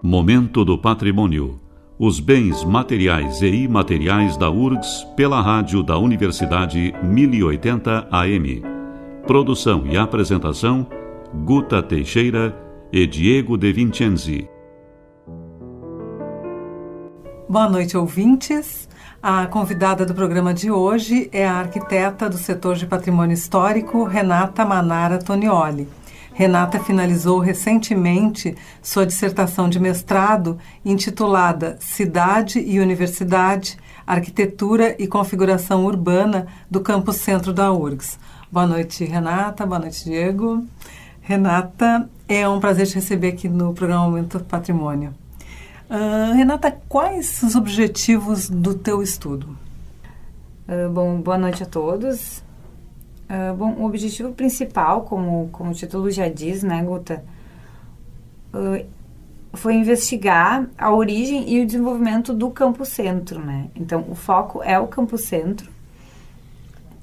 Momento do Patrimônio. Os bens materiais e imateriais da URGS pela rádio da Universidade 1080 AM. Produção e apresentação, Guta Teixeira e Diego De Vincenzi. Boa noite, ouvintes. A convidada do programa de hoje é a arquiteta do setor de patrimônio histórico, Renata Manara Tonioli. Renata finalizou recentemente sua dissertação de mestrado intitulada Cidade e Universidade, Arquitetura e Configuração Urbana do Campus Centro da URGS. Boa noite, Renata. Boa noite, Diego. Renata, é um prazer te receber aqui no programa Momento do Patrimônio. Renata, quais os objetivos do teu estudo? Boa noite a todos. O objetivo principal, como o título já diz, né, Guta, foi investigar a origem e o desenvolvimento do Campo Centro, né? Então, o foco é o Campo Centro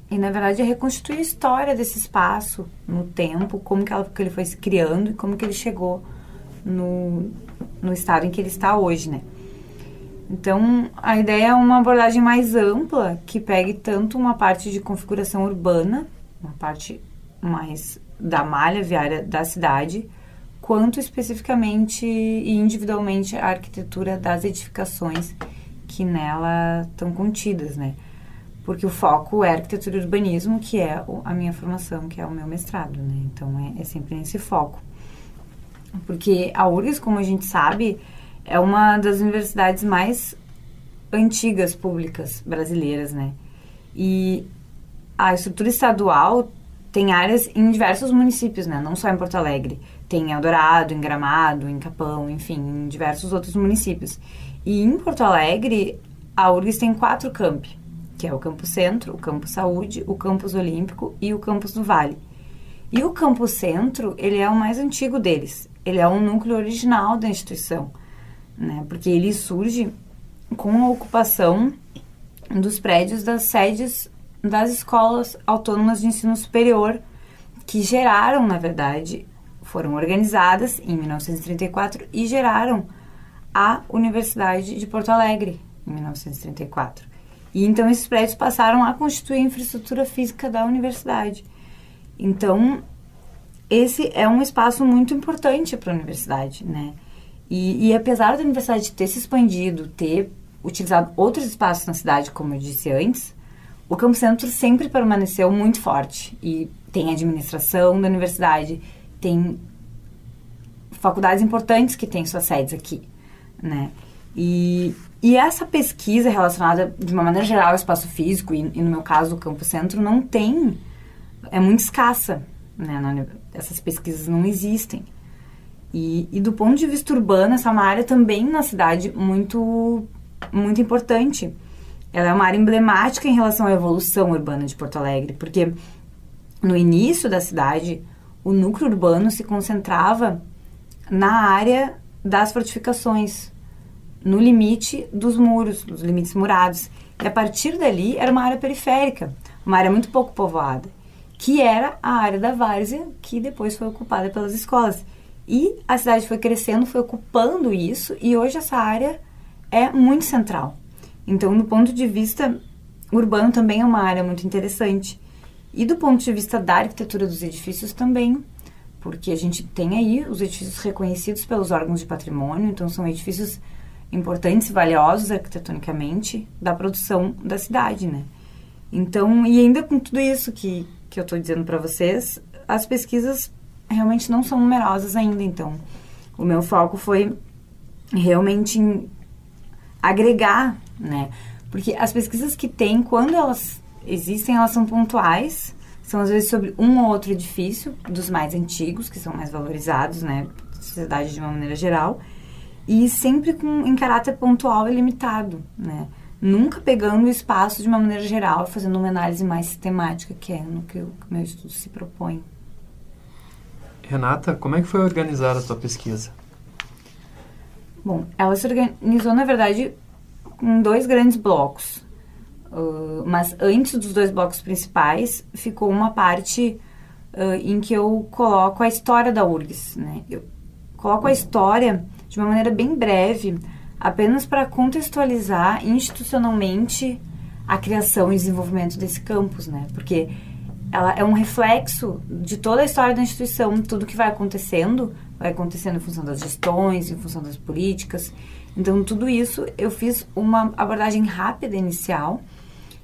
e, na verdade, é reconstituir a história desse espaço no tempo, como que ele foi se criando e como que ele chegou no estado em que ele está hoje, né? Então, a ideia é uma abordagem mais ampla, que pegue tanto uma parte de configuração urbana, uma parte mais da malha viária da cidade, quanto especificamente e individualmente a arquitetura das edificações que nela estão contidas, né? Porque o foco é arquitetura e urbanismo, que é a minha formação, que é o meu mestrado, né? Então, é sempre nesse foco. Porque a URGS, como a gente sabe, é uma das universidades mais antigas públicas brasileiras, né? E a estrutura estadual tem áreas em diversos municípios, né? Não só em Porto Alegre. Tem em Eldorado, em Gramado, em Capão, enfim, em diversos outros municípios. E em Porto Alegre, a URGS tem 4 campi, que é o Campo Centro, o Campo Saúde, o Campus Olímpico e o Campus do Vale. E o Campo Centro, ele é o mais antigo deles. Ele é um núcleo original da instituição, né? Porque ele surge com a ocupação dos prédios das sedes das escolas autônomas de ensino superior, que geraram, na verdade, foram organizadas em 1934 e geraram a Universidade de Porto Alegre, em 1934. E então esses prédios passaram a constituir a infraestrutura física da universidade. Então, esse é um espaço muito importante para a universidade, né? E apesar da universidade ter se expandido, ter utilizado outros espaços na cidade, como eu disse antes, o Campo Centro sempre permaneceu muito forte. E tem administração da universidade, tem faculdades importantes que têm suas sedes aqui, né? E essa pesquisa relacionada, de uma maneira geral, ao espaço físico, e no meu caso, o Campo Centro, não tem, é muito escassa, né? Essas pesquisas não existem. E do ponto de vista urbano, essa é uma área também na cidade muito, muito importante. Ela é uma área emblemática em relação à evolução urbana de Porto Alegre, porque no início da cidade, o núcleo urbano se concentrava na área das fortificações, no limite dos muros, dos limites murados. E a partir dali era uma área periférica, uma área muito pouco povoada, que era a área da várzea, que depois foi ocupada pelas escolas. E a cidade foi crescendo, foi ocupando isso, e hoje essa área é muito central. Então, do ponto de vista urbano, também é uma área muito interessante. E do ponto de vista da arquitetura dos edifícios também, porque a gente tem aí os edifícios reconhecidos pelos órgãos de patrimônio, então são edifícios importantes e valiosos arquitetonicamente da produção da cidade, né? Então, e ainda com tudo isso que eu estou dizendo para vocês, as pesquisas realmente não são numerosas ainda. Então, o meu foco foi realmente em agregar, né? Porque as pesquisas que tem, quando elas existem, elas são pontuais, são às vezes sobre um ou outro edifício, dos mais antigos, que são mais valorizados, né, da sociedade de uma maneira geral, e sempre em caráter pontual e limitado, né? Nunca pegando o espaço de uma maneira geral, fazendo uma análise mais sistemática, que é no que o meu estudo se propõe. Renata, como é que foi organizada a tua pesquisa? Bom, ela se organizou, na verdade, em 2 grandes blocos. Mas antes dos 2 blocos principais, ficou uma parte em que eu coloco a história da URGS, né? Eu coloco a história de uma maneira bem breve, apenas para contextualizar institucionalmente a criação e desenvolvimento desse campus, né? Porque ela é um reflexo de toda a história da instituição, tudo que vai acontecendo em função das gestões, em função das políticas. Então, tudo isso eu fiz uma abordagem rápida inicial,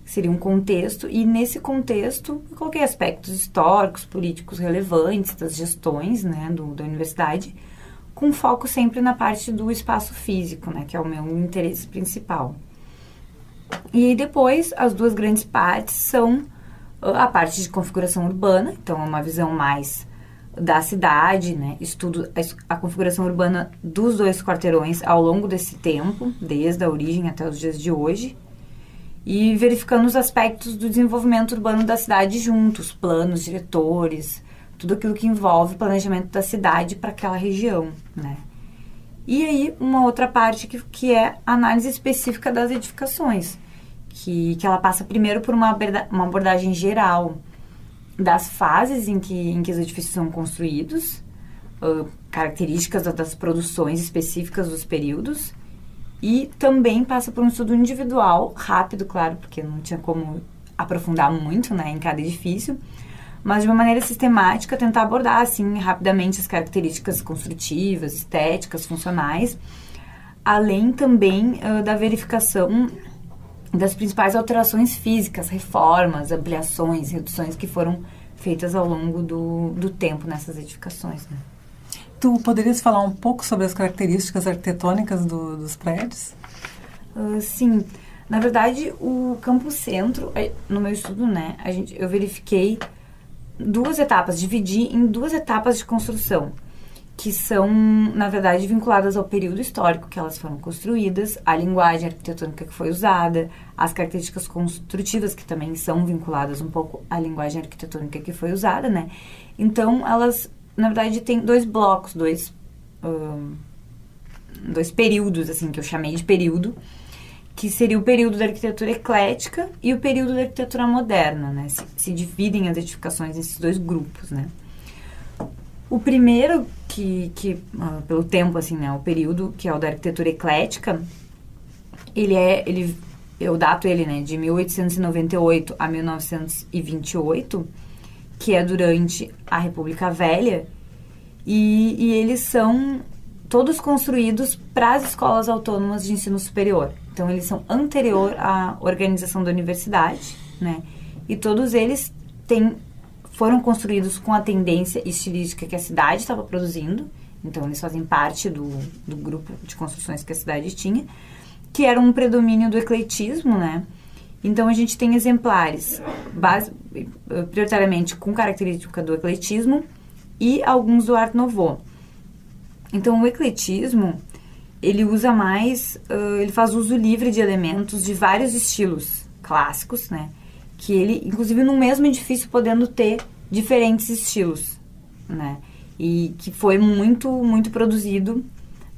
que seria um contexto, e nesse contexto eu coloquei aspectos históricos, políticos relevantes das gestões, né, da universidade, com foco sempre na parte do espaço físico, né, que é o meu interesse principal. E aí depois, as 2 grandes partes são a parte de configuração urbana, então é uma visão mais da cidade, né, estudo a configuração urbana dos 2 quarteirões ao longo desse tempo, desde a origem até os dias de hoje, e verificando os aspectos do desenvolvimento urbano da cidade juntos, planos, diretores, tudo aquilo que envolve o planejamento da cidade para aquela região, né. E aí, uma outra parte que é a análise específica das edificações, que ela passa primeiro por uma abordagem geral das fases em que os edifícios são construídos, características das produções específicas dos períodos, e também passa por um estudo individual, rápido, claro, porque não tinha como aprofundar muito, né, em cada edifício, mas de uma maneira sistemática tentar abordar, assim, rapidamente as características construtivas, estéticas, funcionais, além também da verificação das principais alterações físicas, reformas, ampliações, reduções que foram feitas ao longo do tempo nessas edificações, né? Tu poderias falar um pouco sobre as características arquitetônicas dos prédios? Sim. Na verdade, o Campus Centro, no meu estudo, né, eu verifiquei 2 etapas, dividi em 2 etapas de construção, que são, na verdade, vinculadas ao período histórico que elas foram construídas, a linguagem arquitetônica que foi usada, as características construtivas que também são vinculadas um pouco à linguagem arquitetônica que foi usada, né? Então, elas, na verdade, têm 2 blocos, 2 períodos, assim, que eu chamei de período, que seria o período da arquitetura eclética e o período da arquitetura moderna, né? Se dividem as edificações nesses 2 grupos, né? O primeiro, pelo tempo, assim, né, o período, que é o da arquitetura eclética, eu dato ele, né, de 1898 a 1928, que é durante a República Velha, e eles são todos construídos para as escolas autônomas de ensino superior. Então, eles são anterior à organização da universidade, né, e todos eles foram construídos com a tendência estilística que a cidade estava produzindo, então eles fazem parte do grupo de construções que a cidade tinha, que era um predomínio do ecletismo, né? Então a gente tem exemplares prioritariamente com característica do ecletismo e alguns do Art Nouveau. Então o ecletismo, ele usa mais, ele faz uso livre de elementos de vários estilos clássicos, né? Que ele, inclusive no mesmo edifício, podendo ter diferentes estilos, né? E que foi muito, muito produzido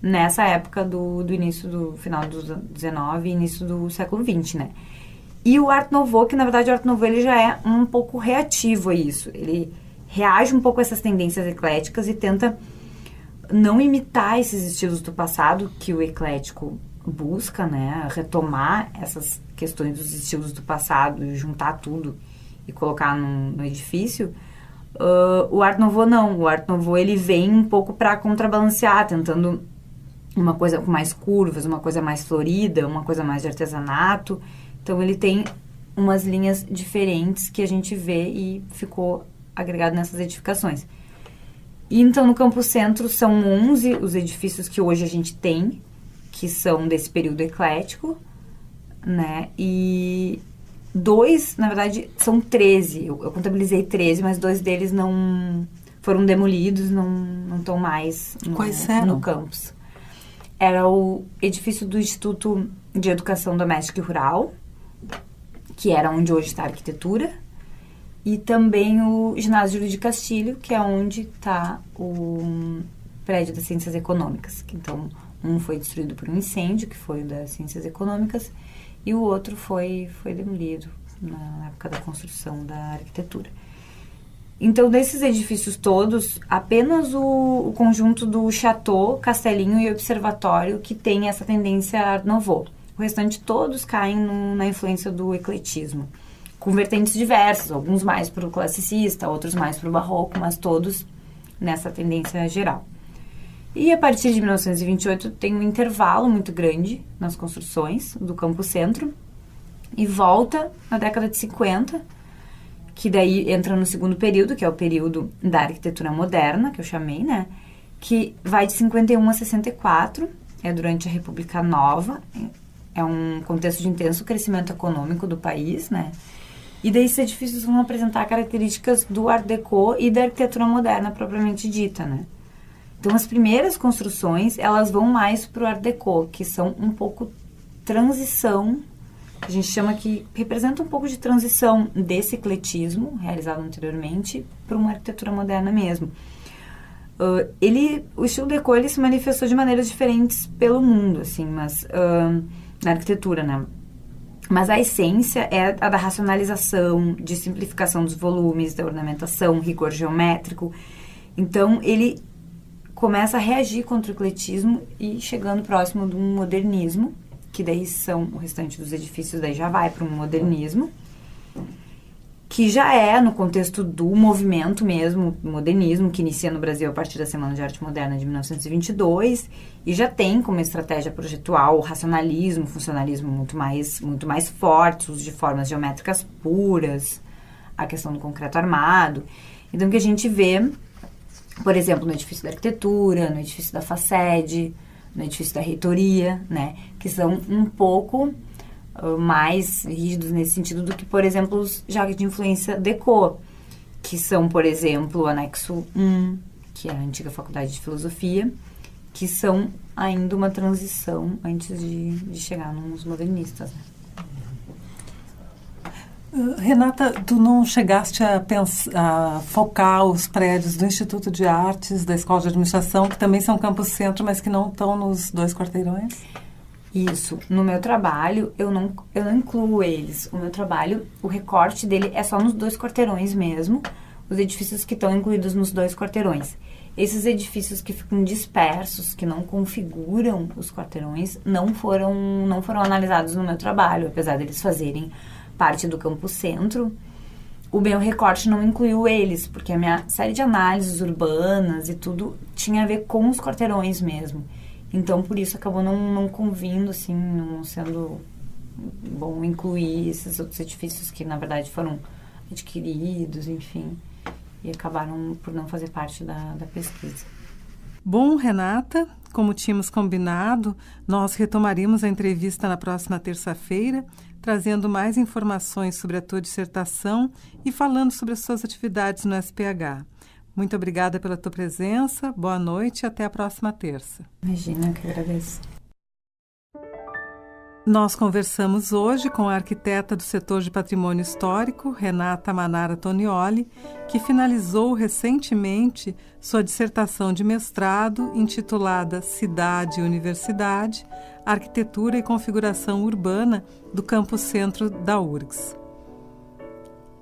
nessa época do final do 19 e início do século 20, né? E o Art Nouveau, que na verdade o Art Nouveau ele já é um pouco reativo a isso. Ele reage um pouco a essas tendências ecléticas e tenta não imitar esses estilos do passado que o eclético busca, né? Retomar essas questões dos estilos do passado e juntar tudo e colocar no edifício. O Art Nouveau não. O Art Nouveau ele vem um pouco para contrabalancear, tentando uma coisa com mais curvas, uma coisa mais florida, uma coisa mais de artesanato. Então ele tem umas linhas diferentes que a gente vê e ficou agregado nessas edificações. E então no Campus Centro são 11 os edifícios que hoje a gente tem, que são desse período eclético, né? E 2, na verdade, são 13. Eu contabilizei 13, mas 2 deles não foram demolidos, não estão mais no campus. Era o edifício do Instituto de Educação Doméstica e Rural, que era onde hoje está a arquitetura, e também o Ginásio Júlio de Castilho, que é onde está o prédio das Ciências Econômicas. Então, um foi destruído por um incêndio, que foi o das Ciências Econômicas, e o outro foi demolido na época da construção da arquitetura. Então, desses edifícios todos, apenas o conjunto do Chateau, Castelinho e Observatório que tem essa tendência Art Nouveau. O restante todos caem na influência do ecletismo, com vertentes diversas, alguns mais para o classicista, outros mais para o barroco, mas todos nessa tendência geral. E a partir de 1928 tem um intervalo muito grande nas construções do Campo Centro e volta na década de 50, que daí entra no segundo período, que é o período da arquitetura moderna, que eu chamei, né? Que vai de 51 a 64, é durante a República Nova, é um contexto de intenso crescimento econômico do país, né? E daí esses edifícios vão apresentar características do Art Deco e da arquitetura moderna propriamente dita, né? Então, as primeiras construções, elas vão mais para o Art Deco, que são um pouco transição, a gente chama que representa um pouco de transição desse ecletismo, realizado anteriormente, para uma arquitetura moderna mesmo. O estilo Deco, ele se manifestou de maneiras diferentes pelo mundo, assim, mas na arquitetura, né? Mas a essência é a da racionalização, de simplificação dos volumes, da ornamentação, rigor geométrico. Então, ele começa a reagir contra o ecletismo e chegando próximo de um modernismo, que daí são o restante dos edifícios, daí já vai para um modernismo, que já é no contexto do movimento mesmo, modernismo, que inicia no Brasil a partir da Semana de Arte Moderna de 1922, e já tem como estratégia projetual o racionalismo, funcionalismo muito mais fortes, uso de formas geométricas puras, a questão do concreto armado. Então, o que a gente vê, por exemplo, no edifício da arquitetura, no edifício da Faced, no edifício da reitoria, né, que são um pouco mais rígidos nesse sentido do que, por exemplo, os já de influência Deco, que são, por exemplo, o anexo 1, que é a antiga Faculdade de Filosofia, que são ainda uma transição antes de chegar nos modernistas, né? Renata, tu não chegaste a focar os prédios do Instituto de Artes, da Escola de Administração, que também são campus centro, mas que não estão nos 2 quarteirões? Isso. No meu trabalho, eu não incluo eles. O meu trabalho, o recorte dele é só nos 2 quarteirões mesmo, os edifícios que estão incluídos nos 2 quarteirões. Esses edifícios que ficam dispersos, que não configuram os quarteirões, não foram analisados no meu trabalho, apesar deles fazerem parte do Campo Centro. O meu recorte não incluiu eles, porque a minha série de análises urbanas e tudo tinha a ver com os quarteirões mesmo. Então, por isso, acabou não convindo, assim, não sendo bom incluir esses outros edifícios que, na verdade, foram adquiridos, enfim, e acabaram por não fazer parte da pesquisa. Bom, Renata, como tínhamos combinado, nós retomaremos a entrevista na próxima terça-feira, trazendo mais informações sobre a tua dissertação e falando sobre as suas atividades no SPH. Muito obrigada pela tua presença, boa noite e até a próxima terça. Imagina, que agradeço. Nós conversamos hoje com a arquiteta do setor de patrimônio histórico, Renata Manara Tonioli, que finalizou recentemente sua dissertação de mestrado intitulada Cidade e Universidade, Arquitetura e Configuração Urbana do Campo Centro da URGS.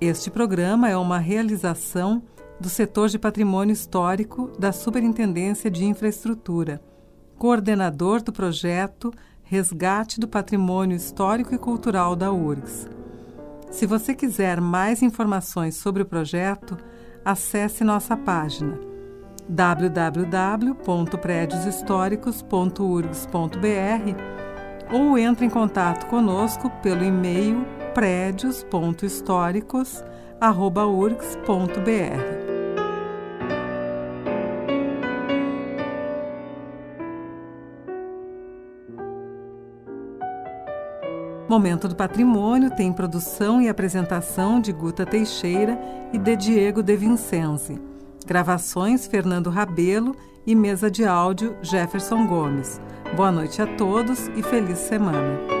Este programa é uma realização do setor de patrimônio histórico da Superintendência de Infraestrutura, coordenador do projeto Resgate do Patrimônio Histórico e Cultural da URGS. Se você quiser mais informações sobre o projeto, acesse nossa página www.predioshistoricos.urgs.br ou entre em contato conosco pelo e-mail predios.históricos@urgs.br. Momento do Patrimônio tem produção e apresentação de Guta Teixeira e de Diego De Vincenzi. Gravações Fernando Rabelo e mesa de áudio Jefferson Gomes. Boa noite a todos e feliz semana.